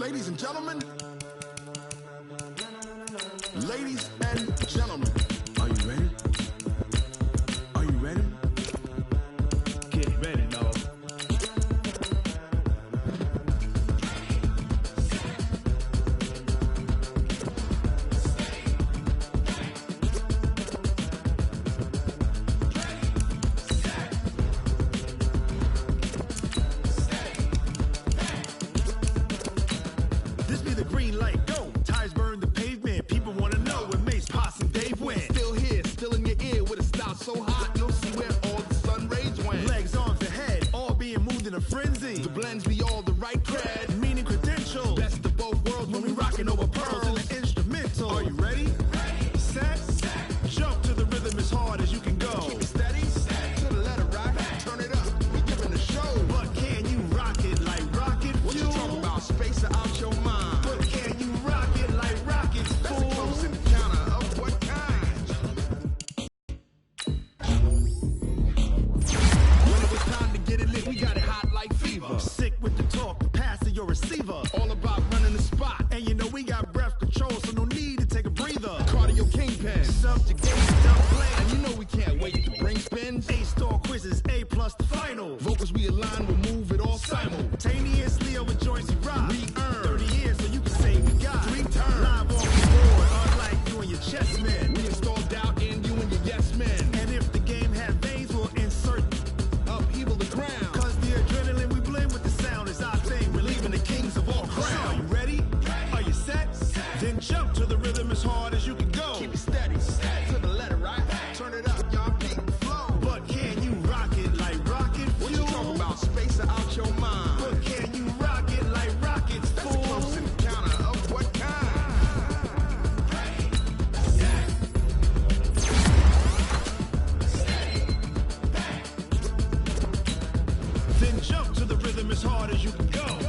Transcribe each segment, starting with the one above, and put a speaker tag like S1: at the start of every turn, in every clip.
S1: Ladies and gentlemen. Ladies and gentlemen. Are you ready? Are you ready? Get ready, dog. This be the green light, go. Tires burn the pavement. People wanna know where Mace, Posse, and Dave went. Still here, still in your ear with a style so hot, you'll see where all the sun rays went. Legs, arms, and head, all being moved in a frenzy. The blends be all the right cred, meaning credentials. Best of both worlds when we rockin' over pearls in the instrumental. Are you ready? Ready. Set. Jump to the rhythm as hard as you can go. Keep it steady. To the letter rock. Turn it up. We giving a show. But can you rock it like rocket fuel? What you talking about? Space or out your mind? But can you rock it like rockets, fool? That's a close encounter of what kind? When it was time to get it lit, we got it hot like fever. Sick with the talk, passing your receiver. All about running the spot. And you know we got breath control, so no need to take a breather. Cardio kingpin, subjugation, dumb blend. And you know we can't wait to bring spins. A-star quizzes, A+ the final. Vocals we align, we'll move it all simultaneously over joints we rock. We earn 30 years, so you can say we got 3 turns. Live off the board, unlike you and your chess men. We install doubt in you and your yes men. And if the game had veins, we'll insert upheaval the ground. Cause the adrenaline we blend with the sound is our thing. We're leaving the kings of all crowns. Are you ready? Are you set? Then jump to the rhythm as hard as you can go. Keep it steady, to the letter right. Turn it up, y'all beat the flow. But can you rock it like rocket fuel? What you talking about? Space or out your mind? But can you rock it like rockets, fool? That's a close encounter of what kind? Then jump to the rhythm as hard as you can go. Turn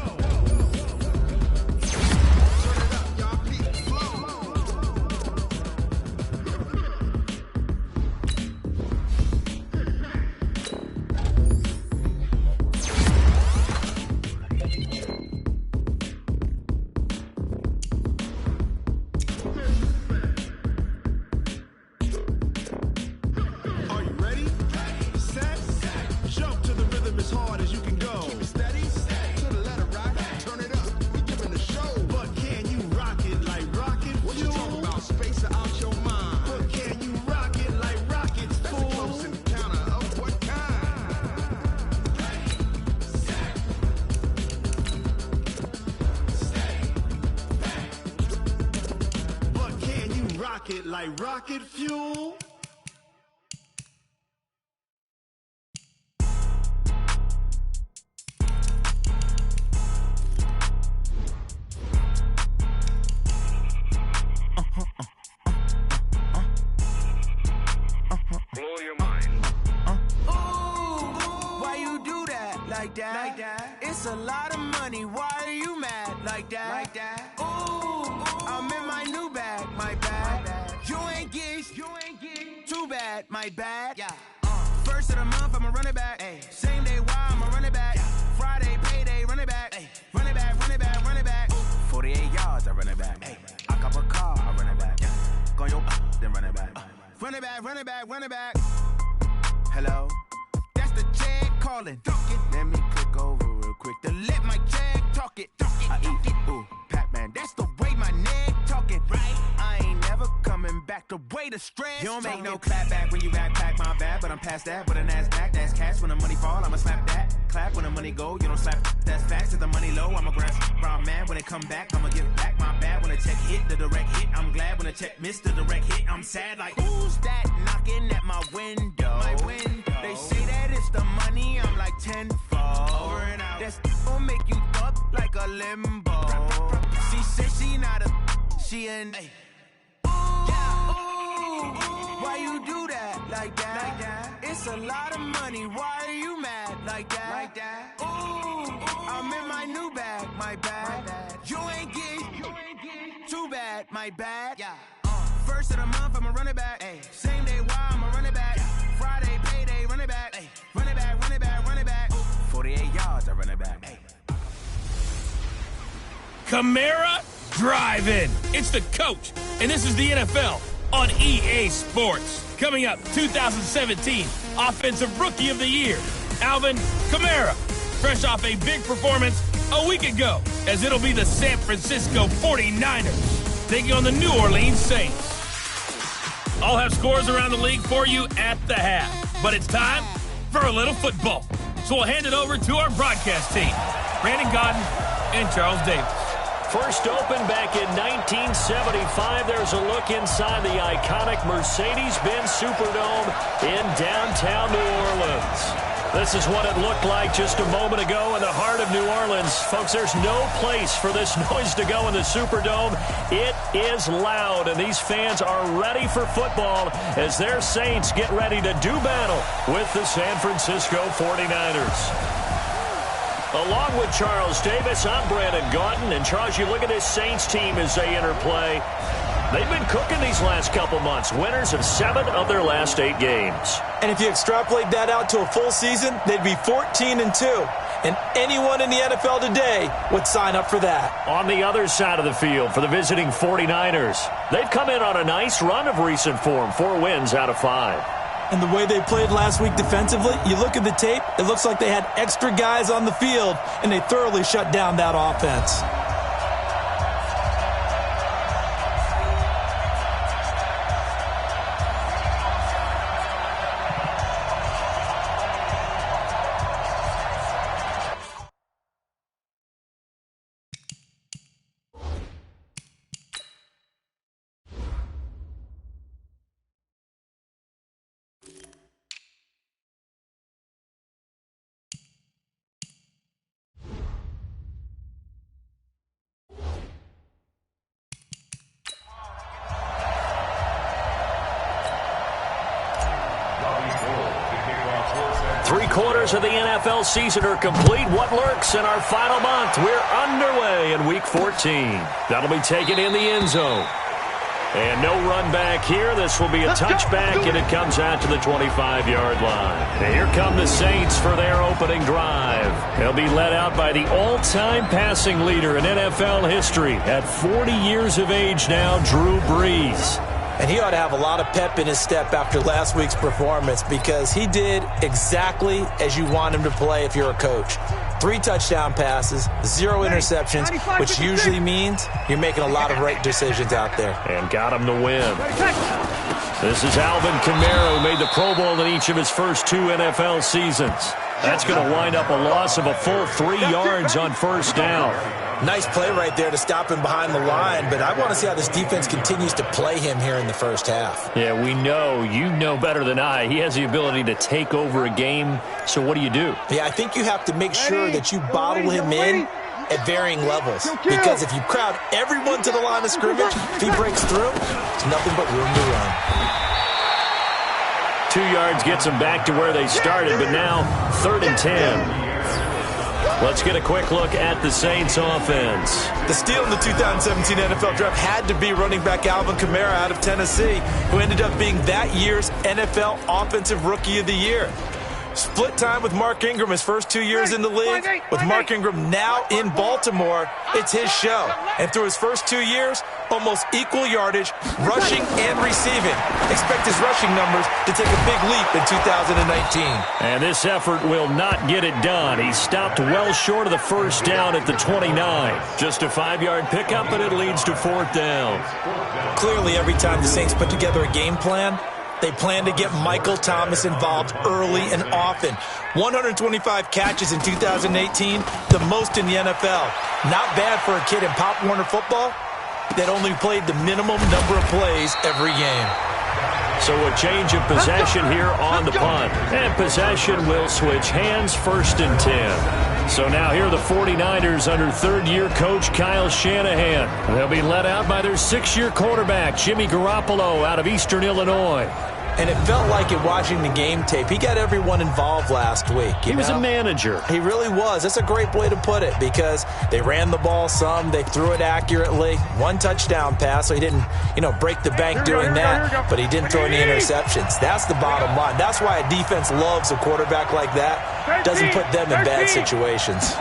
S1: it up, y'all beat the flow. Are you ready? Set. Jump to the rhythm as hard as you can go. Keep it steady. To the letter rock. Turn it up. We giving a show. But can you rock it like rocket fuel? What you talking about? Space or out your mind? But can you rock it like rockets, fool? That's a close encounter of what kind? But can you rock it like rocket fuel?
S2: Blow your mind.
S3: Why you do that like that? Like that? It's a lot of money. Why are you mad like that? Like that? Ooh, I'm in my new bag, my bad. You ain't get too bad, my bad. Yeah. First of the month, I'ma run it back. Ay. Same day, why I'ma run it back. Friday, payday, run it back. Ay. Run it back, run it back, run it back. 48 yards, I run it back. Ay. I cop a car, I run it back. Go your then run it back. Run it back, run it back, run it back. Hello? That's the jag calling. Let me click over real quick to let my jag talk it. I eat it, ooh, Pac-Man. That's the way my neck talking, right? I ain't never coming back the way the stress. You don't make no clap back when you backpack, my bad. But I'm past that with a NASDAQ. That's cash when the money fall, I'ma slap that. Clap when the money go, you don't slap. That's facts. If the money low, I'ma grab brown man. When it come back, I'ma give back my bad. When the check hit, the direct hit. I'm glad when the check missed the direct hit. I'm sad like, who's that knocking at my window? My window. They say that it's the money, I'm like tenfold. Over and out. That's gon' make you up like a limbo. She said she not a, she an. Yeah. Why you do that like that? Like that? It's a lot of money. Why are you mad like that? Like that? Ooh, I'm in my new bag, my bad. You ain't get too bad, my bad. Yeah. First of the month, I'ma run it back. Ay. Same day, why I'ma run it back. Friday, payday, run it back. Ay. Run it back, run it back, run it back. 48 yards, I run it back. Ay.
S2: Kamara Drive-In. It's the coach, and this is the NFL on EA Sports. Coming up, 2017 Offensive Rookie of the Year, Alvin Kamara, fresh off a big performance a week ago, as it'll be the San Francisco 49ers taking on the New Orleans Saints. I'll have scores around the league for you at the half, but it's time for a little football. So we'll hand it over to our broadcast team, Brandon Godden and Charles Davis.
S4: First opened back in 1975. There's a look inside the iconic Mercedes-Benz Superdome in downtown New Orleans. This is what it looked like just a moment ago in the heart of New Orleans. Folks, there's no place for this noise to go in the Superdome. It is loud, and these fans are ready for football as their Saints get ready to do battle with the San Francisco 49ers. Along with Charles Davis, I'm Brandon Gaudin. And Charles, you look at this Saints team as they enter play. They've been cooking these last couple months. Winners of 7 of their last 8 games.
S5: And if you extrapolate that out to a full season, they'd be 14-2. And anyone in the NFL today would sign up for that.
S4: On the other side of the field for the visiting 49ers, they've come in on a nice run of recent form. 4 wins out of 5.
S5: And the way they played last week defensively, you look at the tape, it looks like they had extra guys on the field, and they thoroughly shut down that offense.
S4: Three-quarters of the NFL season are complete. What lurks in our final month? We're underway in Week 14. That'll be taken in the end zone. And no run back here. This will be a touchback, and it comes out to the 25-yard line. And here come the Saints for their opening drive. They'll be led out by the all-time passing leader in NFL history at 40 years of age now, Drew Brees.
S5: And he ought to have a lot of pep in his step after last week's performance because he did exactly as you want him to play if you're a coach. 3 touchdown passes, 0 interceptions, which usually means you're making a lot of right decisions out there.
S4: And got him to win. This is Alvin Kamara, who made the Pro Bowl in each of his first 2 NFL seasons. That's going to wind up a loss of a full 3 yards on first down.
S5: Nice play right there to stop him behind the line, but I want to see how this defense continues to play him here in the first half.
S4: Yeah, we know. You know better than I. He has the ability to take over a game, so what do you do?
S5: Yeah, I think you have to make sure that you bottle him in at varying levels, because if you crowd everyone to the line of scrimmage, if he breaks through, there's nothing but room to run.
S4: 2 yards gets them back to where they started, but now 3rd and 10. Let's get a quick look at the Saints offense.
S5: The steal in the 2017 NFL Draft had to be running back Alvin Kamara out of Tennessee, who ended up being that year's NFL Offensive Rookie of the Year. Split time with Mark Ingram his first 2 years in the league. With Mark Ingram now in Baltimore, it's his show. And through his first 2 years, almost equal yardage, rushing and receiving. Expect his rushing numbers to take a big leap in 2019.
S4: And this effort will not get it done. He stopped well short of the first down at the 29. Just a 5-yard pickup, but it leads to 4th down.
S5: Clearly, every time the Saints put together a game plan, they plan to get Michael Thomas involved early and often. 125 catches in 2018, the most in the NFL. Not bad for a kid in Pop Warner football that only played the minimum number of plays every game.
S4: So a change of possession here on the punt. And possession will switch hands, 1st and 10. So now here are the 49ers under 3rd-year coach Kyle Shanahan. They'll be led out by their 6th-year quarterback, Jimmy Garoppolo, out of Eastern Illinois.
S5: And it felt like in watching the game tape, he got everyone involved last week.
S4: He was a manager.
S5: He really was. That's a great way to put it because they ran the ball some. They threw it accurately. 1 touchdown pass, so he didn't, break the bank doing that. But he didn't throw any interceptions. That's the bottom line. That's why a defense loves a quarterback like that. Doesn't put them in bad situations.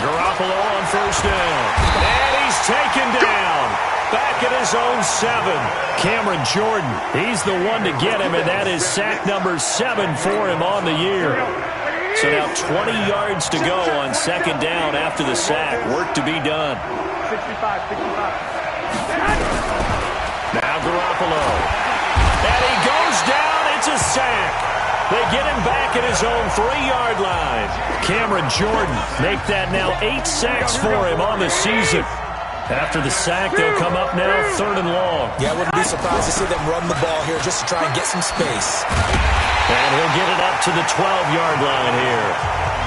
S4: Garoppolo on first down. And he's taken down. Back at his own 7. Cameron Jordan, he's the one to get him, and that is sack number 7 for him on the year. So now 20 yards to go on second down after the sack. Work to be done.
S6: 65.
S4: Now Garoppolo. And he goes down. It's a sack. They get him back at his own 3-yard line. Cameron Jordan make that now 8 sacks for him on the season. After the sack, they'll come up now 3rd and long.
S5: Yeah, I wouldn't be surprised to see them run the ball here just to try and get some space.
S4: And he'll get it up to the 12-yard line here.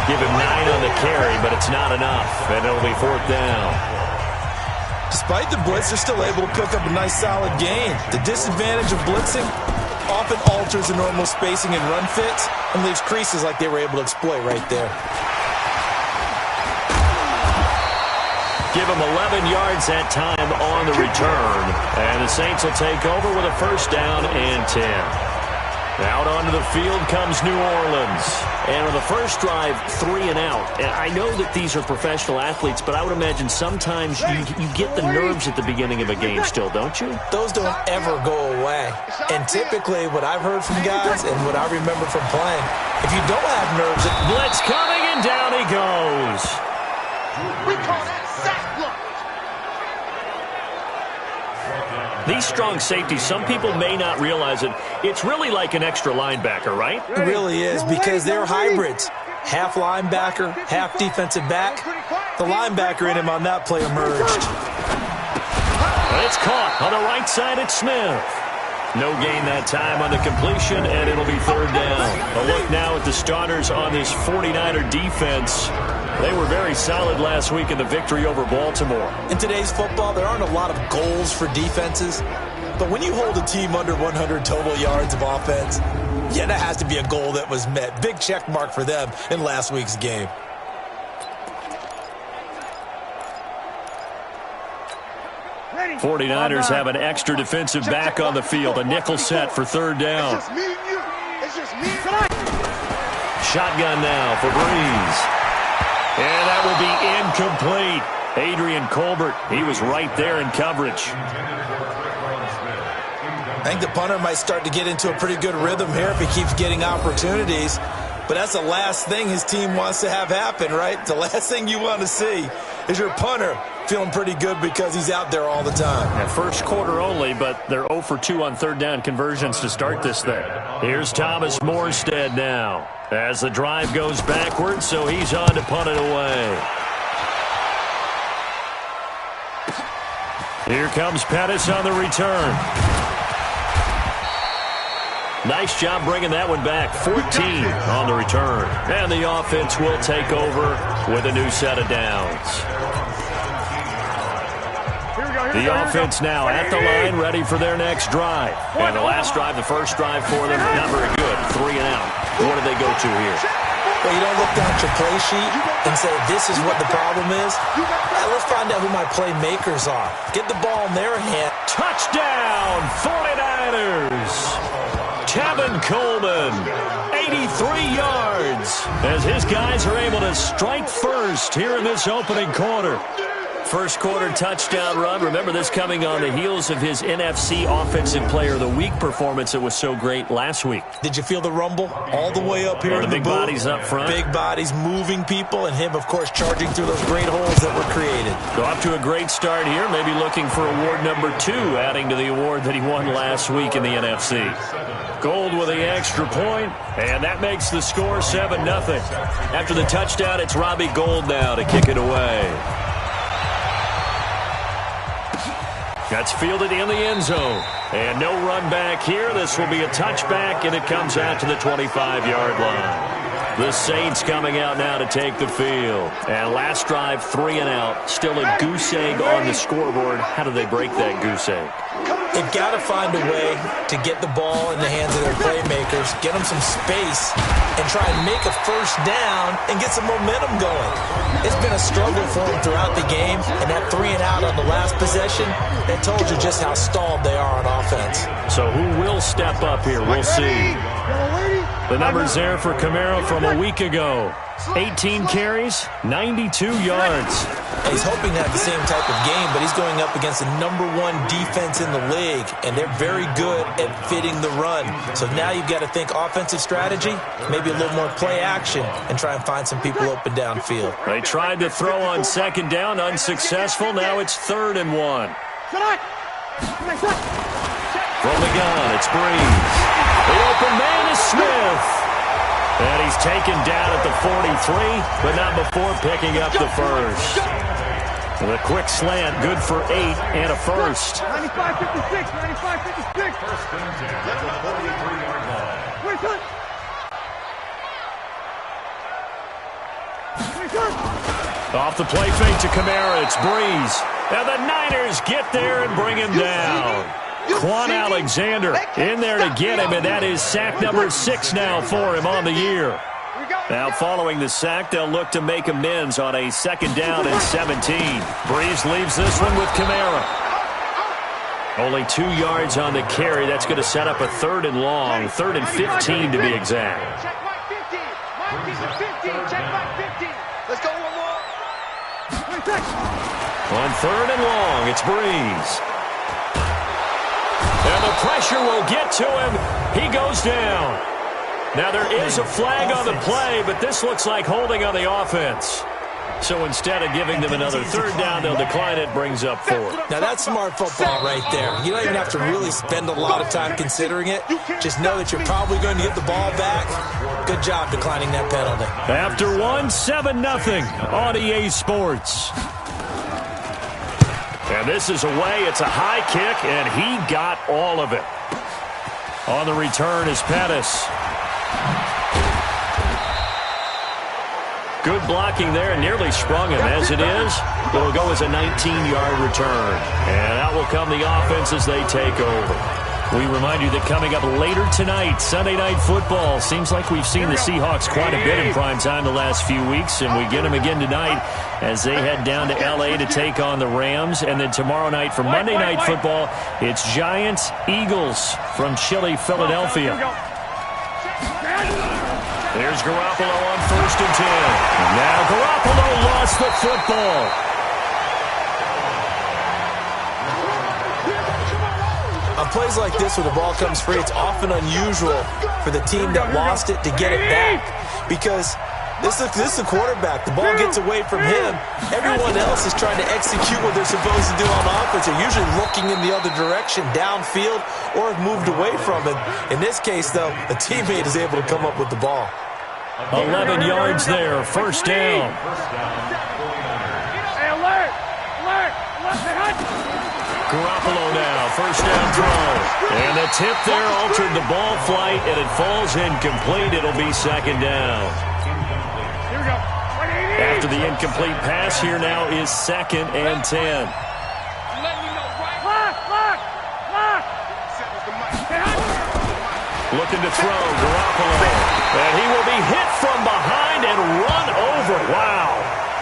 S4: Give him 9 on the carry, but it's not enough. And it'll be 4th down.
S5: Despite the blitz, they're still able to pick up a nice, solid gain. The disadvantage of blitzing often alters the normal spacing and run fits and leaves creases like they were able to exploit right there.
S4: Give him 11 yards that time on the return. And the Saints will take over with a 1st down and 10. Out onto the field comes New Orleans. And on the first drive, 3 and out. And I know that these are professional athletes, but I would imagine sometimes you get the nerves at the beginning of a game still, don't you?
S5: Those don't ever go away. And typically, what I've heard from guys and what I remember from playing, if you don't have nerves...
S4: Blitz coming, and down he goes.
S6: We call that sack block.
S4: These strong safeties, some people may not realize it. It's really like an extra linebacker, right?
S5: It really is, because they're hybrids. Half linebacker, half defensive back. The linebacker in him on that play emerged.
S4: It's caught on the right side at Smith. No gain that time on the completion, and it'll be 3rd down. A look now at the starters on this 49er defense. They were very solid last week in the victory over Baltimore.
S5: In today's football, there aren't a lot of goals for defenses. But when you hold a team under 100 total yards of offense, yeah, that has to be a goal that was met. Big check mark for them in last week's game.
S6: Ready.
S4: 49ers have an extra defensive back on the field. A nickel set for 3rd down.
S6: It's just me and you. It's just me and you.
S4: Shotgun now for Breeze. And that will be incomplete. Adrian Colbert, he was right there in coverage.
S5: I think the punter might start to get into a pretty good rhythm here if he keeps getting opportunities. But that's the last thing his team wants to have happen, right? The last thing you want to see is your punter feeling pretty good because he's out there all the time.
S4: Yeah, first quarter only, but they're 0 for 2 on 3rd down conversions to start this thing. Here's Thomas Morstead now as the drive goes backwards, so he's on to punt it away. Here comes Pettis on the return. Nice job bringing that one back. 14 on the return. And the offense will take over with a new set of downs. The offense now at the line, ready for their next drive. And the last drive, the first drive for them, not very good. 3 and out. What do they go to here?
S5: Well, you don't look down at your play sheet and say, this is what the problem is. Let's find out who my playmakers are. Get the ball in their hand.
S4: Touchdown, 49ers. Tevin Coleman, 83 yards, as his guys are able to strike first here in this opening quarter. First quarter touchdown run. Remember, this coming on the heels of his NFC Offensive Player of the Week performance that was so great last week.
S5: Did you feel the rumble all the way up here?
S4: The big bodies up front.
S5: Big bodies moving people, and him, of course, charging through those great holes that were created.
S4: Go up to a great start here, maybe looking for award number 2, adding to the award that he won last week in the NFC. Gold with the extra point, and that makes the score 7-0. After the touchdown, it's Robbie Gould now to kick it away. That's fielded in the end zone. And no run back here. This will be a touchback, and it comes out to the 25-yard line. The Saints coming out now to take the field. And last drive, 3 and out. Still a goose egg on the scoreboard. How do they break that goose egg?
S5: They've got to find a way to get the ball in the hands of their playmakers, get them some space, and try and make a first down and get some momentum going. It's been a struggle for them throughout the game, and that 3 and out on the last possession, that told you just how stalled they are on offense.
S4: So who will step up here? We'll see.
S6: Ready?
S4: The numbers there for Kamara from a week ago. 18 carries, 92 yards.
S5: He's hoping to have the same type of game, but he's going up against the #1 defense in the league, and they're very good at fitting the run. So now you've got to think offensive strategy, maybe a little more play action, and try and find some people open downfield.
S4: They tried to throw on second down, unsuccessful. Now it's 3rd and 1. From the gun, it's Breeze. The open man is Smith. And he's taken down at the 43, but not before picking up the first. The quick slant, good for 8 and a first.
S6: 95-56, 95-56. First down at the 43-yard line.
S4: Off the play fake to Kamara, it's Breeze. Now the Niners get there and bring him down. Quan Alexander in there to get him, and that is sack number 6 now for him on the year. Now following the sack, they'll look to make amends on a 2nd down and 17. Breeze leaves this one with Kamara. Only 2 yards on the carry. That's going to set up a 3rd and long, 3rd and 15 to be exact.
S6: Check my 50. My 15. Check my 50. Let's go one more.
S4: On 3rd and long, it's Breeze. And the pressure will get to him. He goes down. Now there is a flag on the play, but this looks like holding on the offense. So instead of giving them another 3rd down, they'll decline it, brings up 4th.
S5: Now that's smart football right there. You don't even have to really spend a lot of time considering it. Just know that you're probably going to get the ball back. Good job declining that penalty.
S4: After 1, 7-0 on EA Sports. And this is away. It's a high kick, and he got all of it. On the return is Pettis. Good blocking there, nearly sprung him. As it is, it'll go as a 19-yard return. And out will come the offense as they take over. We remind you that coming up later tonight, Sunday Night Football. Seems like we've seen the Seahawks quite a bit in prime time the last few weeks, and we get them again tonight as they head down to L.A. to take on the Rams. And then tomorrow night for Monday Night Football, it's Giants-Eagles from chilly Philadelphia. There's Garoppolo on 1st and 10. Now Garoppolo lost the football.
S5: On plays like this where the ball comes free, it's often unusual for the team that lost it to get it back. Because this is the quarterback. The ball gets away from him. Everyone else is trying to execute what they're supposed to do on offense. They're usually looking in the other direction, downfield, or have moved away from it. In this case, though, a teammate is able to come up with the ball.
S4: 11 yards there, 1st down.
S6: Hey, alert!
S4: Garoppolo now, 1st down throw. And the tip there altered the ball flight, and it falls incomplete. It'll be 2nd down.
S6: Here we go.
S4: After the incomplete pass, here now is 2nd and 10. Looking to throw, Garoppolo. And he will be hit from behind and run over. Wow.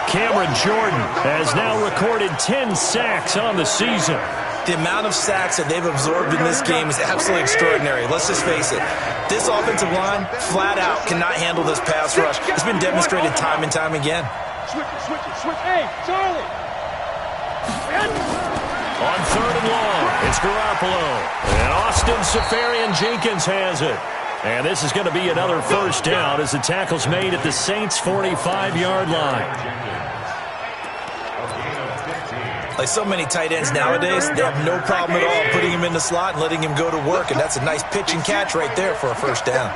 S4: Cameron Jordan has now recorded 10 sacks on the season.
S5: The amount of sacks that they've absorbed in this game is absolutely extraordinary. Let's just face it. This offensive line, flat out, cannot handle this pass rush. It's been demonstrated time and time again.
S6: Switch. Hey, Charlie.
S4: On 3rd and long, it's Garoppolo. And Austin Seferian-Jenkins has it. And this is going to be another 1st down as the tackle's made at the Saints' 45-yard line.
S5: Like so many tight ends nowadays, they have no problem at all putting him in the slot and letting him go to work. And that's a nice pitch and catch right there for a 1st down.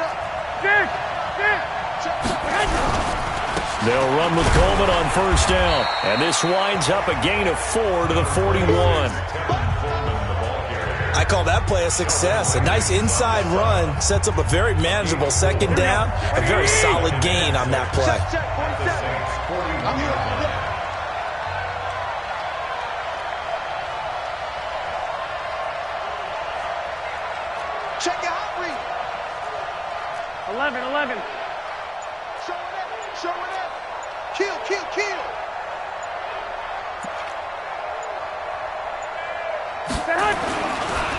S4: They'll run with Coleman on 1st down. And this winds up a gain of 4 to the 41.
S5: I call that play a success. A nice inside run sets up a very manageable 2nd down. A very solid gain on that play.
S6: Check your hot read. 11. Show it up. Kill.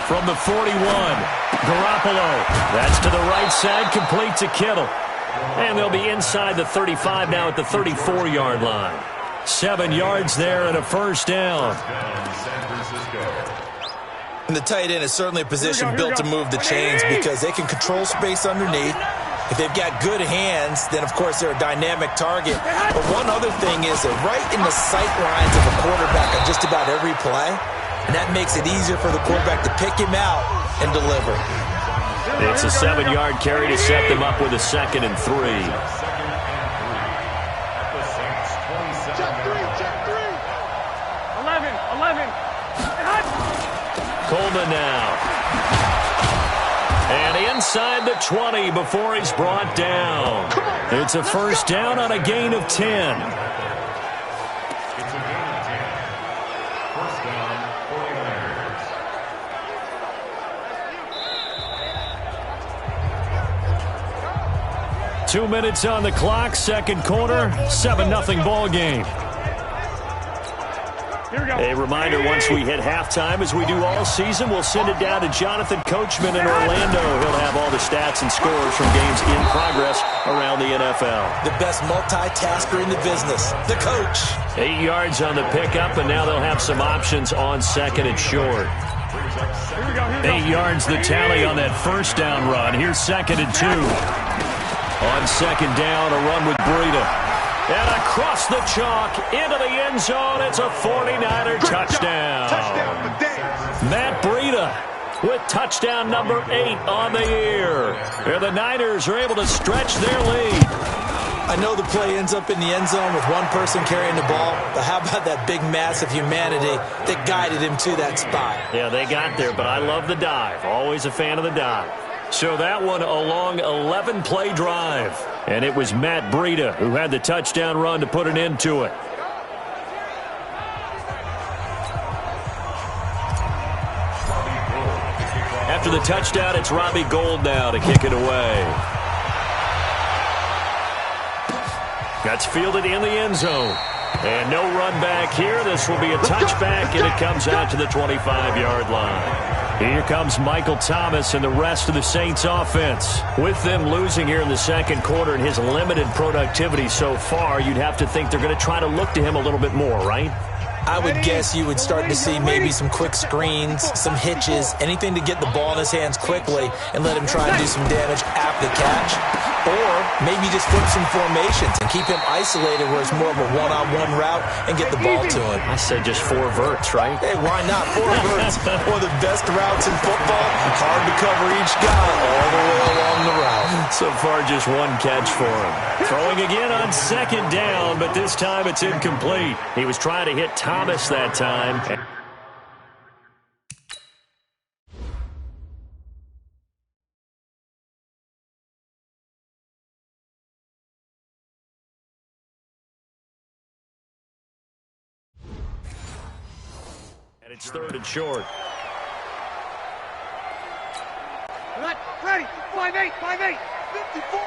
S4: From the 41, Garoppolo. That's to the right side, complete to Kittle. And they'll be inside the 35 now at the 34-yard line. 7 yards there and a first down.
S5: And the tight end is certainly a position built to move the chains because they can control space underneath. If they've got good hands, then, of course, they're a dynamic target. But one other thing is they're right in the sight lines of a quarterback on just about every play, and that makes it easier for the quarterback to pick him out and deliver.
S4: It's a 7-yard carry to set them up with a 2nd and 3.
S6: Check 3. 11.
S4: Coleman now. And inside the 20 before he's brought down. It's a first down on a gain of 10.
S6: It's a gain of 10. First down, 49ers.
S4: 2 minutes on the clock, second quarter, 7-0 ball game. A reminder, once we hit halftime, as we do all season, we'll send it down to Jonathan Coachman in Orlando. He'll have all the stats and scores from games in progress around the NFL.
S5: The best multitasker in the business, the coach.
S4: 8 yards on the pickup, and now they'll have some options on 2nd and short. 8 yards the tally on that first down run. Here's 2nd and 2. On 2nd down, a run with Breida. And across the chalk, into the end zone, it's a 49er touchdown. Matt Breida with touchdown number 8 on the year. And the Niners are able to stretch their lead.
S5: I know the play ends up in the end zone with one person carrying the ball, but how about that big mass of humanity that guided him to that spot?
S4: Yeah, they got there, but I love the dive. Always a fan of the dive. So that one a long 11-play drive. And it was Matt Breida who had the touchdown run to put an end to it. After the touchdown, it's Robbie Gould now to kick it away. That's fielded in the end zone. And no run back here. This will be a touchback, and it comes out to the 25-yard line. Here comes Michael Thomas and the rest of the Saints offense. With them losing here in the second quarter and his limited productivity so far, you'd have to think they're going to try to look to him a little bit more, right?
S5: I would guess you would start to see maybe some quick screens, some hitches, anything to get the ball in his hands quickly and let him try and do some damage after the catch. Or maybe just flip some formations and keep him isolated where it's more of a one-on-one route and get the ball to him.
S4: I say just 4 verts, right?
S5: Hey, why not? 4 verts. One of the best routes in football. Hard to cover each guy all the way along the route.
S4: So far, just 1 catch for him. Throwing again on 2nd down, but this time it's incomplete. He was trying to hit Thomas that time. And it's 3rd and short.
S6: Ready. 5'8", 54.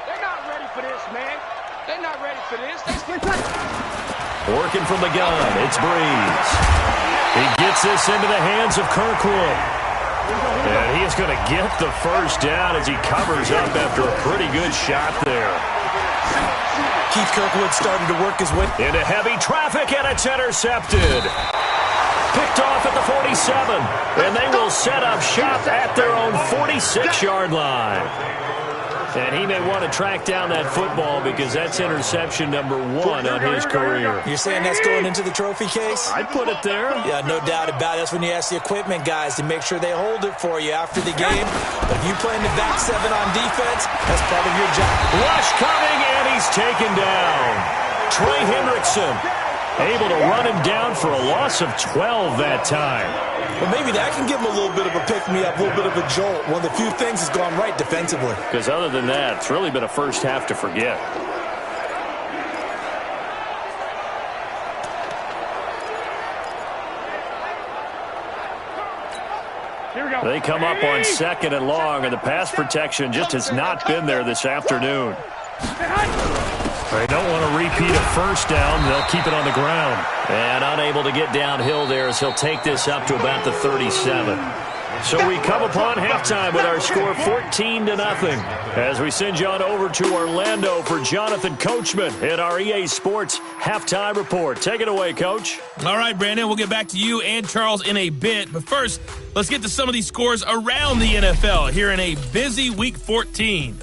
S6: They're not ready for this, man. They're not ready for this.
S4: Working from the gun, it's Breeze. He gets this into the hands of Kirkwood. And he is going to get the first down as he covers up after a pretty good shot there.
S5: Keith Kirkwood started to work his way
S4: into heavy traffic, and it's intercepted. Picked off at the 47, and they will set up shop at their own 46-yard line. And he may want to track down that football because that's interception number 1 on his career.
S5: You're saying that's going into the trophy case?
S4: I'd put it there.
S5: Yeah, no doubt about it. That's when you ask the equipment guys to make sure they hold it for you after the game. But if you play in the back 7 on defense, that's part of your job.
S4: Rush coming, and he's taken down. Trey Hendrickson able to run him down for a loss of 12 that time.
S5: Well, maybe that can give him a little bit of a pick-me-up, a little bit of a jolt. One of the few things has gone right defensively.
S4: Because other than that, it's really been a first half to forget. They come up on 2nd and long, and the pass protection just has not been there this afternoon. They don't want to repeat a first down. They'll keep it on the ground. And unable to get downhill there as he'll take this up to about the 37. So we come upon halftime with our score 14-0 as we send you on over to Orlando for Jonathan Coachman in our EA Sports Halftime Report. Take it away, Coach.
S2: All right, Brandon, we'll get back to you and Charles in a bit. But first, let's get to some of these scores around the NFL here in a busy Week 14.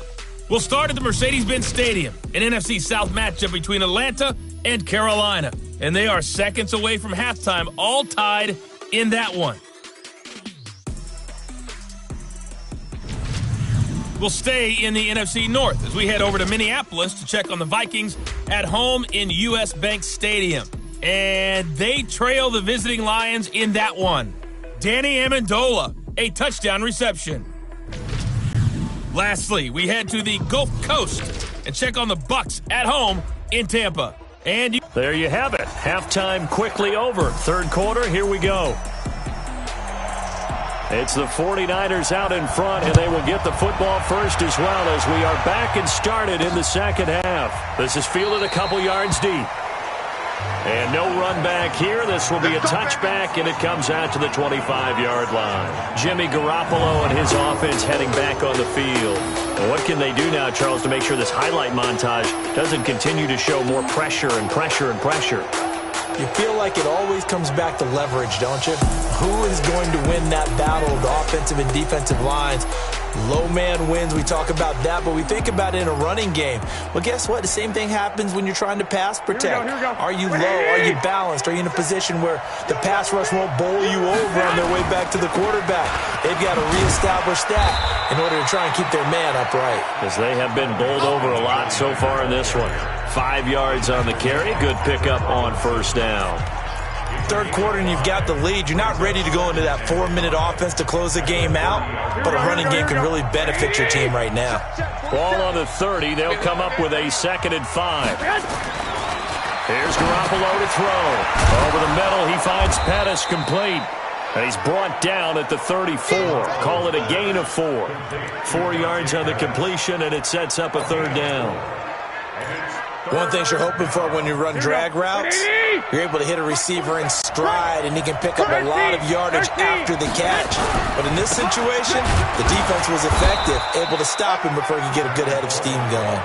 S2: We'll start at the Mercedes-Benz Stadium, an NFC South matchup between Atlanta and Carolina. And they are seconds away from halftime, all tied in that one. We'll stay in the NFC North as we head over to Minneapolis to check on the Vikings at home in U.S. Bank Stadium. And they trail the visiting Lions in that one. Danny Amendola, a touchdown reception. Lastly, we head to the Gulf Coast and check on the Bucs at home in Tampa. And
S4: there you have it. Halftime quickly over. Third quarter, here we go. It's the 49ers out in front, and they will get the football first as well as we are back and started in the second half. This is fielded a couple yards deep. And no run back here. This will be a touchback, and it comes out to the 25-yard line. Jimmy Garoppolo and his offense heading back on the field. And what can they do now, Charles, to make sure this highlight montage doesn't continue to show more pressure and pressure and pressure?
S5: You feel like it always comes back to leverage, don't you? Who is going to win that battle of the offensive and defensive lines? Low man wins. We talk about that, but we think about it in a running game. Well, guess what? The same thing happens when you're trying to pass protect.
S6: Here we go.
S5: Are you low? Are you balanced? Are you in a position where the pass rush won't bowl you over on their way back to the quarterback? They've got to reestablish that in order to try and keep their man upright.
S4: Because they have been bowled over a lot so far in this one. 5 yards on the carry. Good pickup on first down.
S5: Third quarter and you've got the lead. You're not ready to go into that 4-minute offense to close the game out, but a running game can really benefit your team right now.
S4: Ball on the 30. They'll come up with a 2nd and 5. Here's Garoppolo to throw. Over the middle, he finds Pettis complete. And he's brought down at the 34. Call it a gain of 4. 4 yards on the completion, and it sets up a third down.
S5: One thing you're hoping for when you run drag routes, you're able to hit a receiver in stride, and he can pick up a lot of yardage after the catch. But in this situation, the defense was effective, able to stop him before he could get a good head of steam going.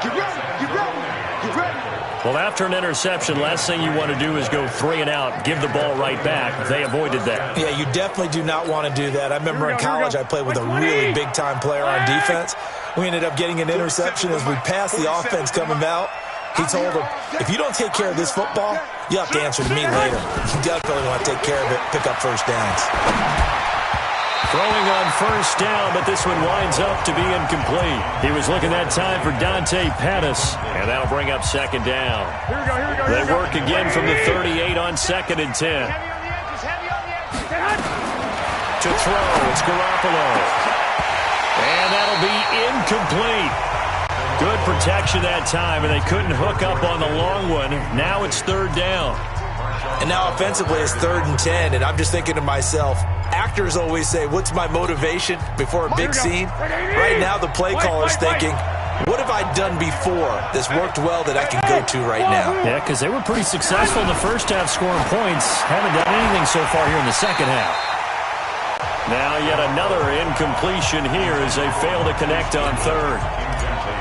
S6: Get ready, get ready, get ready.
S4: Well, after an interception, last thing you want to do is go 3 and out, give the ball right back. They avoided that.
S5: Yeah, you definitely do not want to do that. I remember in college I played with a really big-time player on defense. We ended up getting an interception as we passed the offense coming out. He told him, if you don't take care of this football, you'll have to answer to me later. You definitely want to take care of it, pick up first downs.
S4: Throwing on first down, but this one winds up to be incomplete. He was looking that time for Dante Pettis, and that'll bring up 2nd down. They work again from the 38 on 2nd and 10. To throw, it's Garoppolo. And that'll be incomplete. Good protection that time, and they couldn't hook up on the long one. Now it's 3rd down.
S5: And now offensively it's 3rd and 10, and I'm just thinking to myself, actors always say, what's my motivation before a big scene? Right now the play caller's thinking, what have I done before that's worked well that I can go to right now?
S4: Yeah, because they were pretty successful in the first half scoring points. Haven't done anything so far here in the second half. Now yet another incompletion here as they fail to connect on 3rd.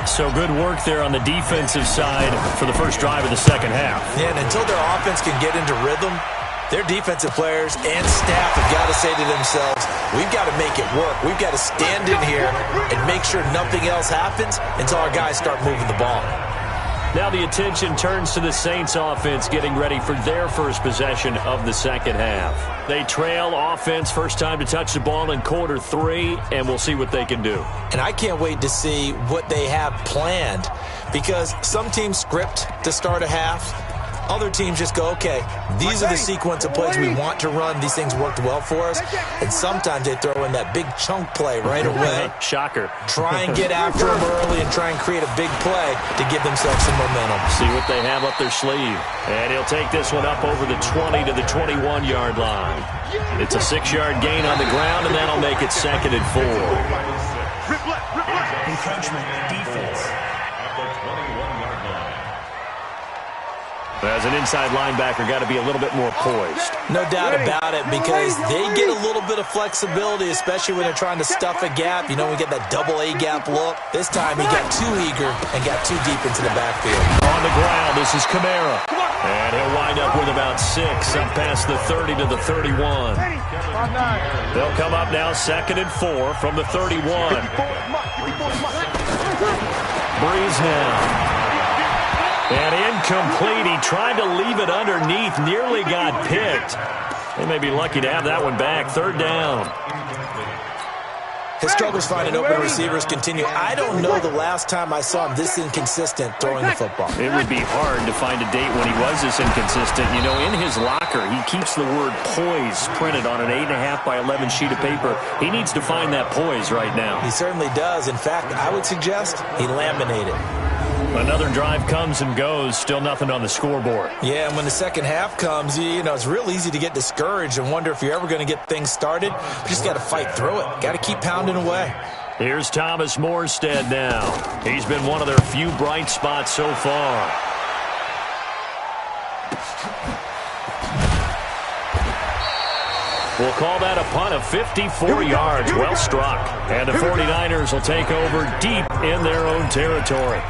S4: So good work there on the defensive side for the first drive of the second half.
S5: Yeah, and until their offense can get into rhythm, their defensive players and staff have got to say to themselves, we've got to make it work. We've got to stand in here and make sure nothing else happens until our guys start moving the ball.
S4: Now the attention turns to the Saints offense getting ready for their first possession of the second half. They trail offense, first time to touch the ball in quarter 3, and we'll see what they can do.
S5: And I can't wait to see what they have planned, because some teams script to start a half. Other teams just go, okay, these are the sequence of plays we want to run. These things worked well for us. And sometimes they throw in that big chunk play right away.
S4: Shocker.
S5: Try and get after them early and try and create a big play to give themselves some momentum.
S4: See what they have up their sleeve. And he'll take this one up over the 20 to the 21-yard line. It's a 6-yard gain on the ground, and that'll make it 2nd and 4.
S1: Encroachment defense.
S4: As an inside linebacker, got to be a little bit more poised.
S5: No doubt about it, because they get a little bit of flexibility, especially when they're trying to stuff a gap. You know, we get that double A gap look. This time he got too eager and got too deep into the backfield.
S4: On the ground, this is Kamara. And he'll wind up with about 6, up past the 30 to the 31. They'll come up now 2nd and 4 from the 31. Breeze now. And incomplete. He tried to leave it underneath. Nearly got picked. They may be lucky to have that one back. 3rd down.
S5: His struggles finding open receivers continue. I don't know the last time I saw him this inconsistent throwing the football.
S4: It would be hard to find a date when he was this inconsistent. You know, in his locker, he keeps the word poise printed on an 8.5 by 11 sheet of paper. He needs to find that poise right now.
S5: He certainly does. In fact, I would suggest he laminated.
S4: Another drive comes and goes. Still nothing on the scoreboard.
S5: Yeah, and when the second half comes, you know, it's real easy to get discouraged and wonder if you're ever going to get things started. You just got to fight through it. Got to keep pounding away.
S4: Here's Thomas Morstead now. He's been one of their few bright spots so far. We'll call that a punt of 54 yards. Well struck. And the 49ers will take over deep in their own territory.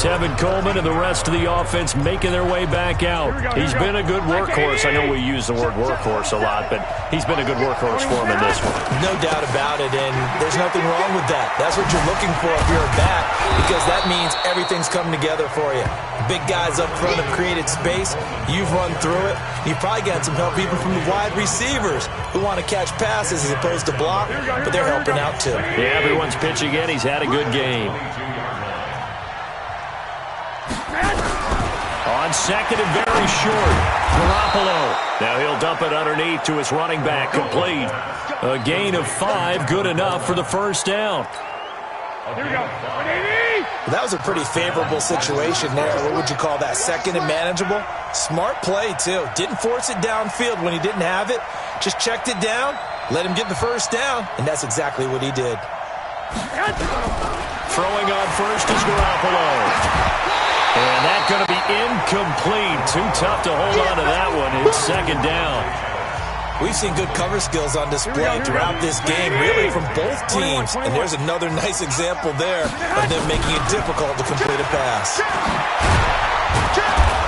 S4: Tevin Coleman and the rest of the offense making their way back out. He's been a good workhorse. I know we use the word workhorse a lot, but he's been a good workhorse for him in this one.
S5: No doubt about it, and there's nothing wrong with that. That's what you're looking for if you're a back, because that means everything's coming together for you. Big guys up front have created space. You've run through it. You've probably got some help even from the wide receivers who want to catch passes as opposed to block, but they're helping out too.
S4: Yeah, everyone's pitching in. He's had a good game. On 2nd and very short, Garoppolo. Now he'll dump it underneath to his running back, complete. A gain of 5, good enough for the 1st down.
S6: Here we go.
S5: That was a pretty favorable situation there. What would you call that? 2nd and manageable? Smart play, too. Didn't force it downfield when he didn't have it. Just checked it down, let him get the 1st down, and that's exactly what he did.
S4: Throwing on first is Garoppolo. And that's going to be incomplete. Too tough to hold on to that one. It's 2nd down.
S5: We've seen good cover skills on display throughout this game, really from both teams. And there's another nice example there of them making it difficult to complete a pass.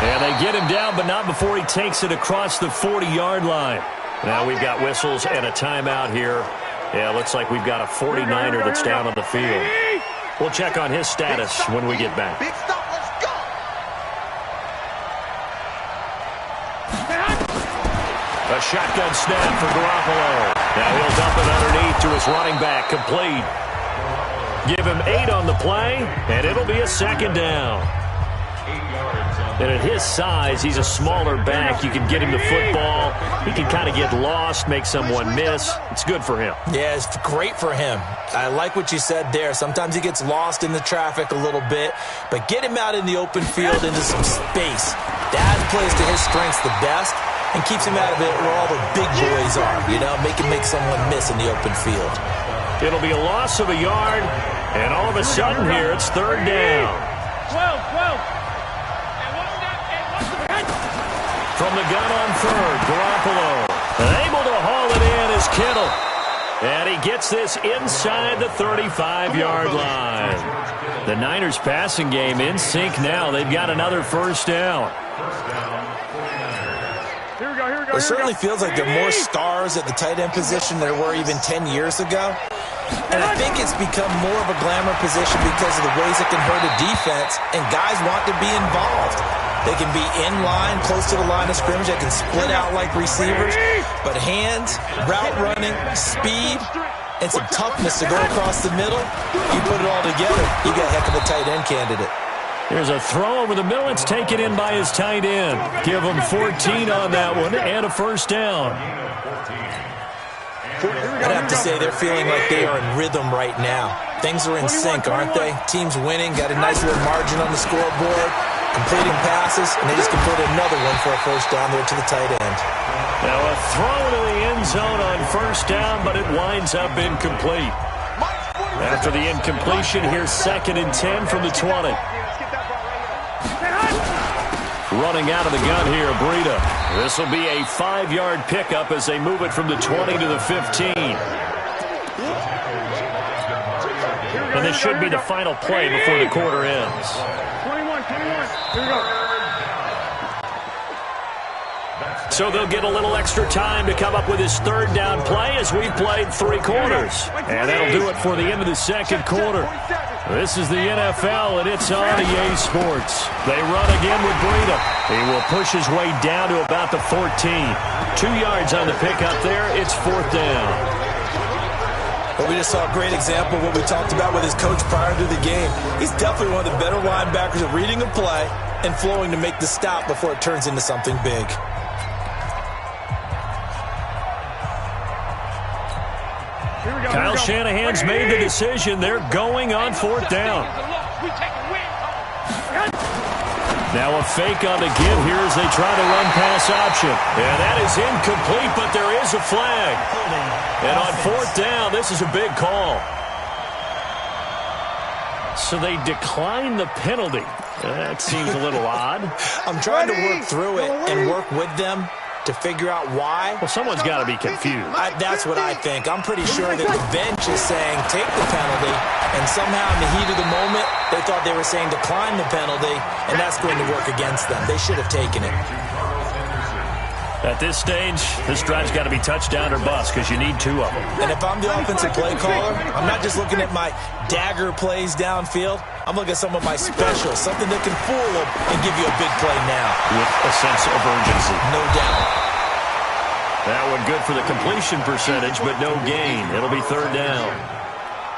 S4: And they get him down, but not before he takes it across the 40-yard line. Now we've got whistles and a timeout here. Yeah, looks like we've got a 49er that's down on the field. We'll check on his status when we get back. A shotgun snap for Garoppolo. Now he'll dump it underneath to his running back, complete. Give him 8 on the play, and it'll be a 2nd down. And at his size, he's a smaller back. You can get him the football. He can kind of get lost, make someone miss. It's good for him.
S5: Yeah, it's great for him. I like what you said there. Sometimes he gets lost in the traffic a little bit, but get him out in the open field into some space. That plays to his strengths the best and keeps him out of it where all the big boys are, you know, make someone miss in the open field.
S4: It'll be a loss of a yard, and all of a sudden here, it's 3rd down.
S6: 12.
S4: From the gun on 3rd, Garoppolo. Able to haul it in is Kittle. And he gets this inside the 35-yard line. The Niners passing game in sync now. They've got another 1st down.
S5: It certainly feels like there are more stars at the tight end position than there were even 10 years ago. And I think it's become more of a glamour position because of the ways it can hurt a defense, and guys want to be involved. They can be in line, close to the line of scrimmage. They can split out like receivers. But hands, route running, speed, and some toughness to go across the middle, you put it all together, you got a heck of a tight end candidate.
S4: Here's a throw over the middle. It's taken in by his tight end. Give him 14 on that one and a 1st down.
S5: I'd have to say they're feeling like they are in rhythm right now. Things are in sync, aren't they? Team's winning, got a nice little margin on the scoreboard, completing passes, and they just completed another one for a 1st down there to the tight end.
S4: Now a throw to the end zone on 1st down, but it winds up incomplete. After the incompletion, here's 2nd and 10 from the 20. running out of the gun here, Breida. This will be a 5-yard pickup as they move it from the 20 to the 15. And this should be the final play before the quarter ends.
S6: 21. Here we go.
S4: So they'll get a little extra time to come up with his third down play as we've played 3 quarters. And that'll do it for the end of the second quarter. This is the NFL, and it's on EA Sports. They run again with Breida. He will push his way down to about the 14. 2 yards on the pickup there. It's 4th down.
S5: Well, we just saw a great example of what we talked about with his coach prior to the game. He's definitely one of the better linebackers at reading a play and flowing to make the stop before it turns into something big.
S4: Kyle Shanahan's made the decision. They're going on 4th down. Now a fake on the give here as they try to run pass option. And that is incomplete, but there is a flag. And on 4th down, this is a big call. So they decline the penalty. That seems a little odd.
S5: I'm trying to work through it and work with them to figure out why.
S4: Well, someone's got to be confused.
S5: That's what I think. I'm pretty sure that the bench is saying take the penalty, and somehow in the heat of the moment, they thought they were saying decline the penalty, and that's going to work against them. They should have taken it.
S4: At this stage, this drive's got to be touchdown or bust because you need 2 of them.
S5: And if I'm the offensive play caller, I'm not just looking at my dagger plays downfield. I'm looking at some of my specials, something that can fool them and give you a big play now.
S4: With a sense of urgency.
S5: No doubt.
S4: That one good for the completion percentage, but no gain. It'll be 3rd down.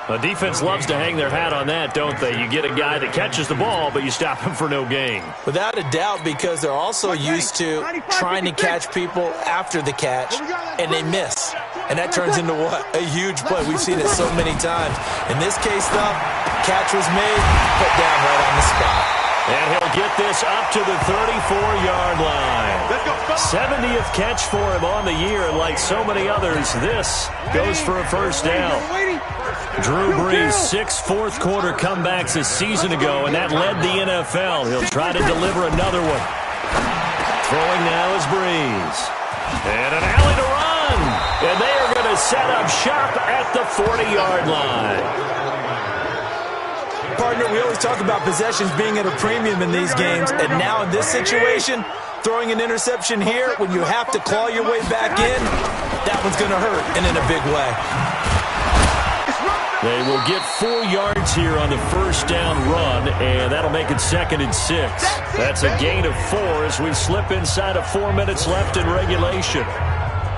S4: The defense loves to hang their hat on that, don't they? You get a guy that catches the ball, but you stop him for no gain.
S5: Without a doubt, because they're also used to trying to catch people after the catch, and they miss. And that turns into what? A huge play. We've seen it so many times. In this case, though, catch was made, put down right on the spot.
S4: And he'll get this up to the 34-yard line. 70th catch for him on the year, and like so many others, this goes for a 1st down. Drew Brees, 6 fourth-quarter comebacks a season ago, and that led the NFL. He'll try to deliver another one. Throwing now is Brees. And an alley to run. And they are going to set up shop at the 40-yard line.
S5: Partner, we always talk about possessions being at a premium in these games, and now in this situation, throwing an interception here when you have to claw your way back in, that one's going to hurt, and in a big way.
S4: They will get 4 yards here on the 1st down run, and that'll make it 2nd and 6. That's a gain of 4 as we slip inside of 4 minutes left in regulation.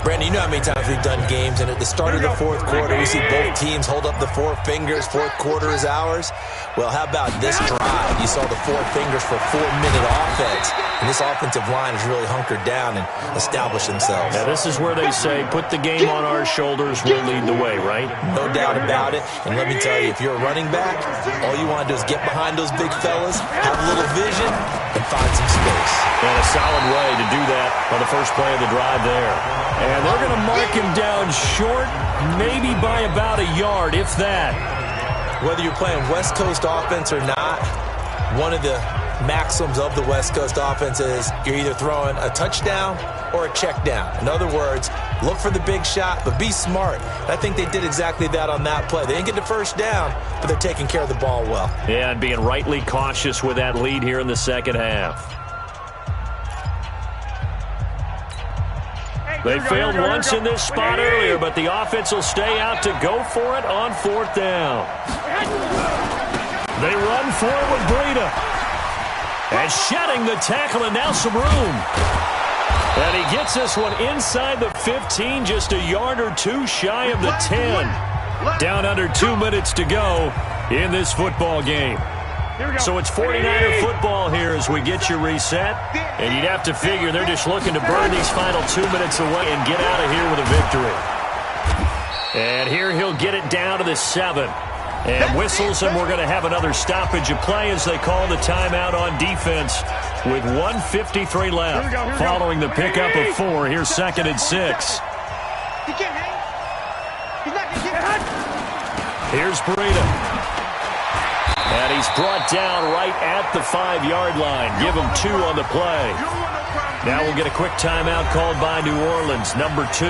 S5: Brandon, you know how many times we've done games, and at the start of the 4th quarter, we see both teams hold up the 4 fingers, 4th quarter is ours. Well, how about this drive? You saw the 4 fingers for 4-minute offense, and this offensive line has really hunkered down and established themselves.
S4: Now, this is where they say, put the game on our shoulders, we'll lead the way, right?
S5: No doubt about it, and let me tell you, if you're a running back, all you want to do is get behind those big fellas, have a little vision, and find some space.
S4: And a solid way to do that on the first play of the drive there. And they're going to mark him down short, maybe by about a yard, if that.
S5: Whether you're playing West Coast offense or not, one of the maxims of the West Coast offense is you're either throwing a touchdown or a check down. In other words, look for the big shot, but be smart. And I think they did exactly that on that play. They didn't get the 1st down, but they're taking care of the ball well.
S4: Yeah, and being rightly cautious with that lead here in the 2nd half. They failed once in this spot earlier, but the offense will stay out to go for it on 4th down. They run for it with Breida. And shedding the tackle, and now some room. And he gets this one inside the 15, just a yard or 2 shy of the 10. Down under 2 minutes to go in this football game. So it's 49er football here as we get you reset. And you'd have to figure they're just looking to burn these final 2 minutes away and get out of here with a victory. And here he'll get it down to the 7. And whistles, and we're going to have another stoppage of play as they call the timeout on defense with 1:53 left. Following the pickup of 4, here's 2nd and 6. Here's Breida. And he's brought down right at the 5-yard line. Give him 2 on the play. Now we'll get a quick timeout called by New Orleans, number 2,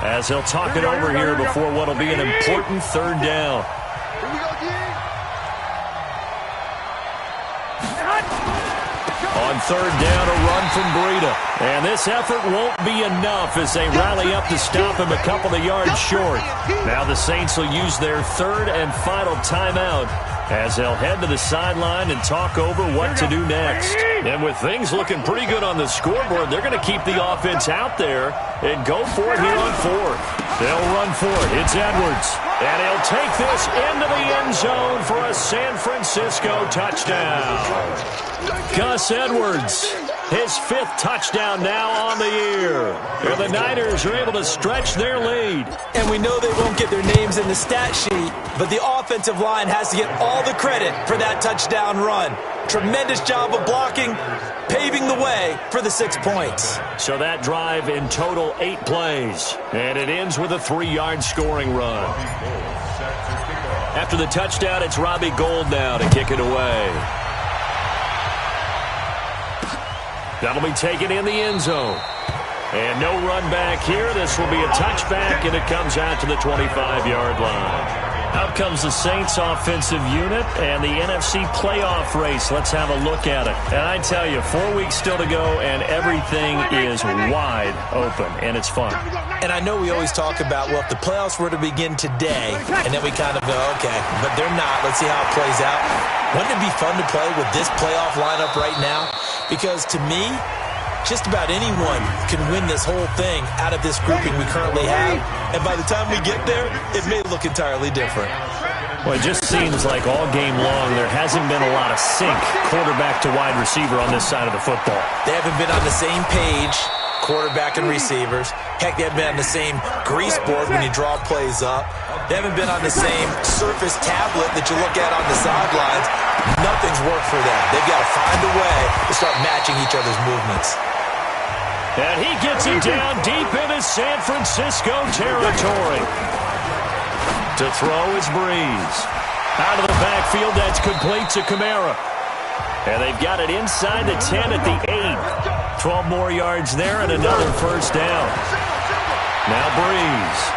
S4: as they'll talk it over here before what will be an important 3rd down.
S6: Here we go,
S4: On 3rd down, a run from Breida. And this effort won't be enough as they rally up to stop him a couple of yards short. Now the Saints will use their 3rd and final timeout as they'll head to the sideline and talk over what to do next. And with things looking pretty good on the scoreboard, they're going to keep the offense out there and go for it here on 4th. They'll run for it. It's Edwards. And he'll take this into the end zone for a San Francisco touchdown. Gus Edwards, his 5th touchdown now on the year. And the Niners are able to stretch their lead.
S5: And we know they won't get their names in the stat sheet, but the offensive line has to get all the credit for that touchdown run. Tremendous job of blocking, paving the way for the 6 points.
S4: So that drive in total 8 plays, and it ends with a 3-yard scoring run. After the touchdown, it's Robbie Gould now to kick it away. That'll be taken in the end zone. And no run back here. This will be a touchback, and it comes out to the 25-yard line. Out comes the Saints offensive unit and the NFC playoff race. Let's have a look at it. And I tell you, 4 weeks still to go, and everything is wide open, and it's fun.
S5: And I know we always talk about, well, if the playoffs were to begin today, and then we kind of go, okay, but they're not. Let's see how it plays out. Wouldn't it be fun to play with this playoff lineup right now? Because to me, just about anyone can win this whole thing out of this grouping we currently have. And by the time we get there, it may look entirely different.
S4: Well, it just seems like all game long there hasn't been a lot of sync quarterback to wide receiver on this side of the football.
S5: They haven't been on the same page, quarterback and receivers. Heck, they haven't been on the same grease board when you draw plays up. They haven't been on the same surface tablet that you look at on the sidelines. Nothing's worked for them. They've got to find a way to start matching each other's movements.
S4: And he gets it down deep into San Francisco territory. To throw is Breeze. Out of the backfield, that's complete to Kamara. And they've got it inside the 10 at the 8. 12 more yards there and another first down. Now Breeze.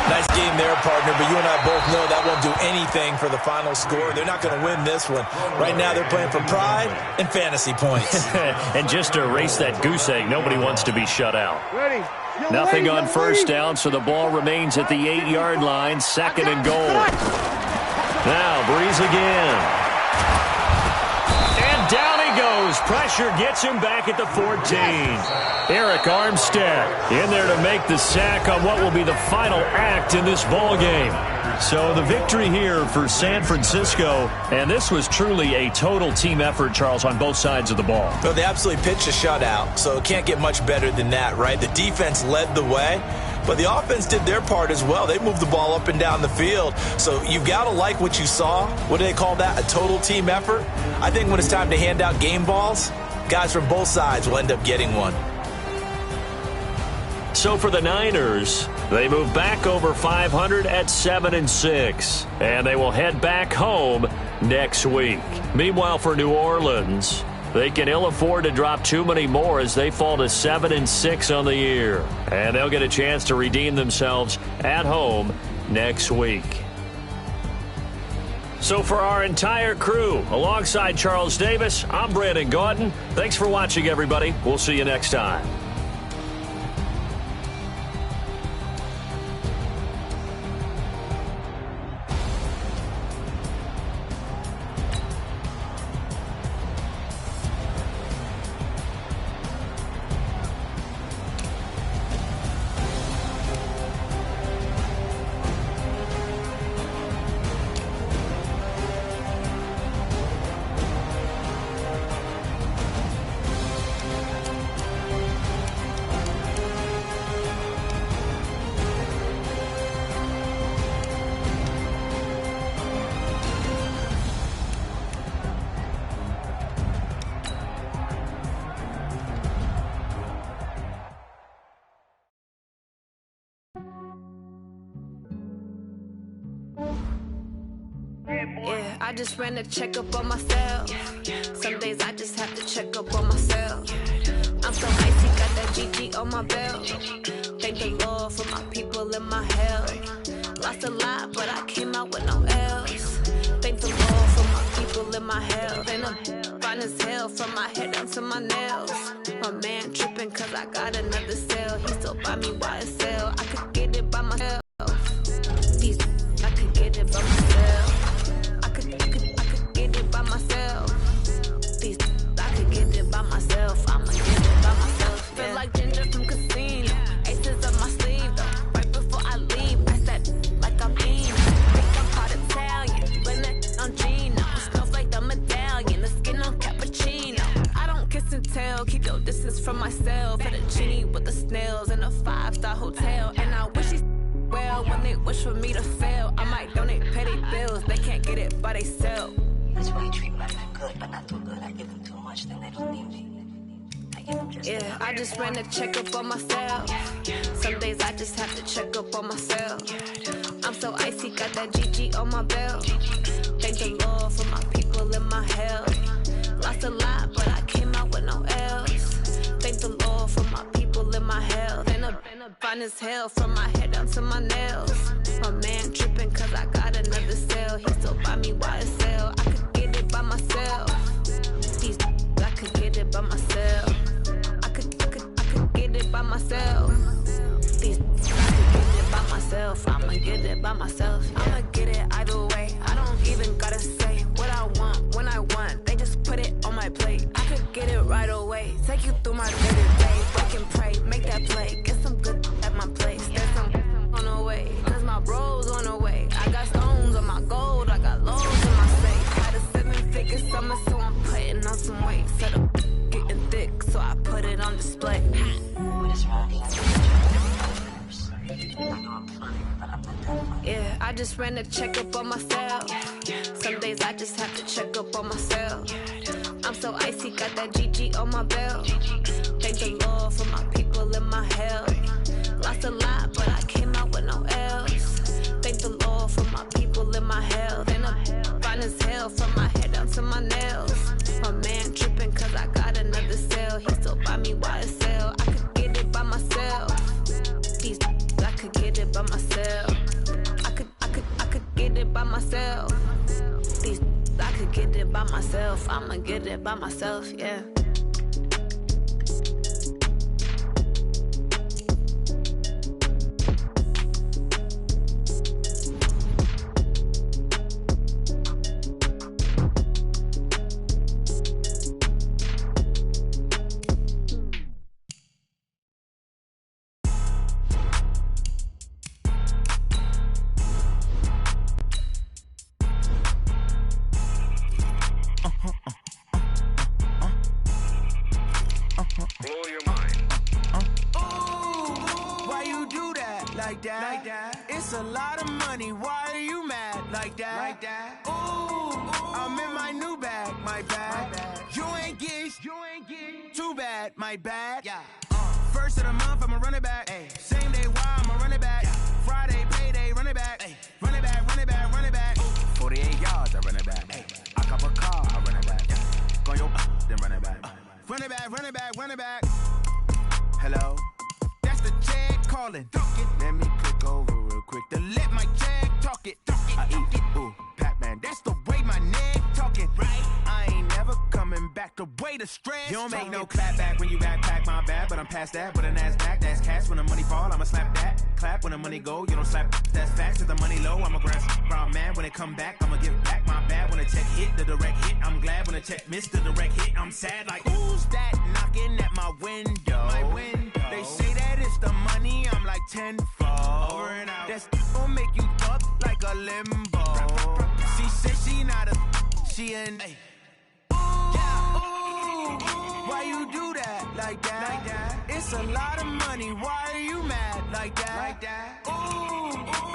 S5: Nice game there, partner, but you and I both know that won't do anything for the final score. They're not going to win this one. Right now they're playing for pride and fantasy points.
S4: And just to erase that goose egg, nobody wants to be shut out.
S6: Ready.
S4: Nothing on first down, so the ball remains at the 8-yard line, 2nd and goal. Now Breeze again. And down he goes. Pressure gets him back at the 14. Eric Armstead in there to make the sack on what will be the final act in this ball game. So the victory here for San Francisco, and this was truly a total team effort, Charles, on both sides of the ball.
S5: Well, they absolutely pitched a shutout, so it can't get much better than that, right? The defense led the way, but the offense did their part as well. They moved the ball up and down the field, so you've got to like what you saw. What do they call that? A total team effort? I think when it's time to hand out game balls, guys from both sides will end up getting one.
S4: So for the Niners, they move back over 500 at 7-6, and they will head back home next week. Meanwhile, for New Orleans, they can ill afford to drop too many more as they fall to 7-6 on the year, and they'll get a chance to redeem themselves at home next week. So for our entire crew, alongside Charles Davis, I'm Brandon Gaudin. Thanks for watching, everybody. We'll see you next time.
S7: I just ran a checkup on myself. Some days I just have to check up on myself. I'm so icy, got that GG on my belt. Thank the Lord for my people in my health. Lost a lot, but I came out with no L's. Thank the Lord for my people in my health. And I'm fine as hell from my head down to my nails. My man tripping cause I got another sale. He still buy me YSL. I could get it by myself. These I could get it by myself. I could get it by myself. These I could get it by myself. I'ma get it by myself. Yeah. Feel like Ginger from Casino. Aces up my sleeve though. Right before I leave, I said like I'm Eno. Think I'm part Italian, blend it on Gino. Smells like the medallion, the skin on cappuccino. I don't kiss and tell, keep your distance from myself. At a genie with the snails in a 5-star hotel. And I wish he's well when they wish for me to fail. I might donate petty bills, they can't get it by they sell.
S8: That's why you treat me like I'm good, but not too good. I give them too much, then they don't need me. I give them just
S7: yeah, I just ran a checkup on myself. Some days I just have to check up on myself. I'm so icy, got that GG on my belt. Thank the Lord for my people in my health. Lost a lot, but I came out with no L's. Thank the Lord for my people in my health. And I'm fine as hell from my head down to my nails. My man tripping cause I got another sale. He still buy me YSL. I could get it by myself. These I could get it by myself. I could get it by myself. These I could get it by myself. I'ma get it by myself. Yeah. I'ma get it either way. I don't even gotta say what I want when I want. They just put it on my plate. I could get it right away. Take you through my day-to-day. Work and pray, make that play. Get some good at my place. There's some on the way. Cause my bro's on the way. I got stones on my gold. I got loads in my safe. Had a 7-figure summer, so I'm putting on some weight. Set up getting thick, so I put it on display.
S8: But it's wrong, I know I'm funny, but I'm not that funny.
S7: Yeah, I just ran a checkup on myself. Some days I just have to check up on myself. I'm so icy, got that GG on my belt. Thank the Lord for my people in my health. Lost a lot, but I came out with no L's. Thank the Lord for my people in my health. And I'm fine as hell from my head down to my nails. My man tripping cause I got another sale. He still buy me YSL. I could get it by myself. These I could get it by myself. I could get it by myself. These I could get it by myself. I'ma get it by myself, yeah.
S3: It's a lot of money, why are you mad like that? Ooh, I'm in my new bag, my bad. You ain't get too bad, my bad. Yeah. First of the month, I'ma run it back. Ay. Same day, why I'ma run it back. Yeah. Friday, payday, run it back. Ay. Run it back, run it back, run it back. 48 yards, I run it back. Ay. I cop a car, I run it back. Yeah. Go your then run it back. Run it back, run it back, run it back. Hello? That's the check calling. Let me click over real quick to let my check talk it. I eat it, ooh, Pac-Man. That's the way my neck talking. Right? I ain't never coming back. The way the stress. You don't make no clap back when you backpack, my bad. But I'm past that. With a NASDAQ, that's cash. When the money fall, I'ma slap that. Clap when the money go. You don't slap. That's facts. If the money low, I'ma grab some man. When it come back, I'ma give back my bad. When the check hit, the direct hit. I'm glad when the check missed the direct hit. I'm sad like who's that knocking at my window? My window. They say that it's the money. I'm like tenfold. Over and out. That's gon' make you fuck like a limbo. She said she not a. She an. Why you do that like that? It's a lot of money. Why are you mad like that? Ooh,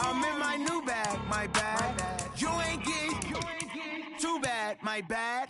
S3: I'm in my new bag, my bad. You ain't get too bad, my bad.